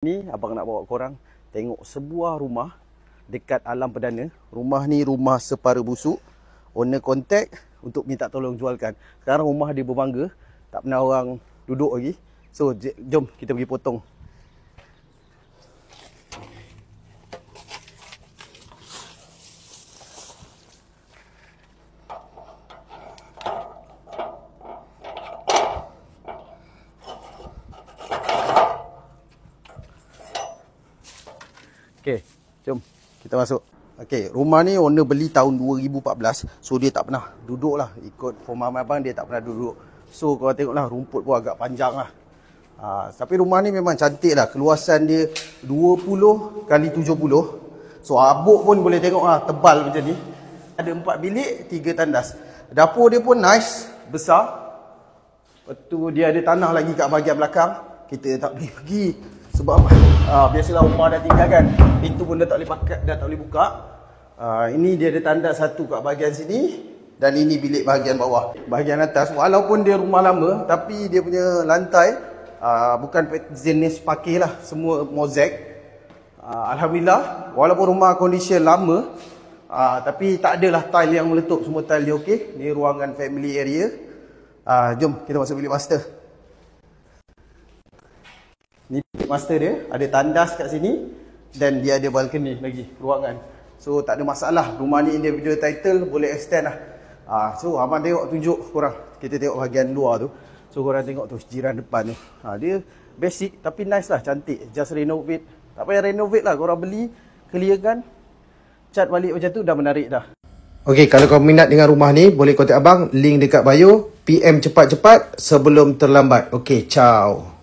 Ni abang nak bawa korang tengok sebuah rumah dekat Alam Perdana. Rumah ni rumah separa busuk. Owner contact untuk minta tolong jualkan. Sekarang rumah dia berbangga, tak pernah orang duduk lagi. So jom kita pergi potong. Okey, jom kita masuk. Okey, rumah ni owner beli tahun 2014. So dia tak pernah duduk lah. Ikut pemahaman abang, dia tak pernah duduk. So korang tengok lah, rumput pun agak panjang lah. Tapi rumah ni memang cantik lah. Keluasan dia 20 x 70. So abuk pun boleh tengok lah, tebal macam ni. Ada 4 bilik, 3 tandas. Dapur dia pun nice, besar. Lepas tu dia ada tanah lagi kat bahagian belakang. Kita tak boleh pergi sebab biasalah rumah dah tinggal kan, pintu pun dah tak boleh pakai, dah tak boleh buka. Ini dia ada tandas satu kat bahagian sini, dan ini bilik bahagian bawah. Bahagian atas, walaupun dia rumah lama, tapi dia punya lantai bukan jenis pakir lah, semua mozaik. Alhamdulillah, walaupun rumah condition lama, tapi tak adalah tile yang meletup, semua tile dia okey. Ni ruangan family area. Jom kita masuk bilik master. Ni bilik master dia, ada tandas kat sini dan dia ada balcony lagi, ruangan. So tak ada masalah, rumah ni individual title, boleh extend lah. So abang tengok, tunjuk korang. Kita tengok bahagian luar tu. So korang tengok tu, jiran depan tu. Dia basic tapi nice lah, cantik. Just renovate. Tak payah renovate lah, korang beli, clearkan, cat balik macam tu, dah menarik dah. Okay, kalau korang minat dengan rumah ni, boleh contact abang, link dekat bio. PM cepat-cepat sebelum terlambat. Okay, ciao.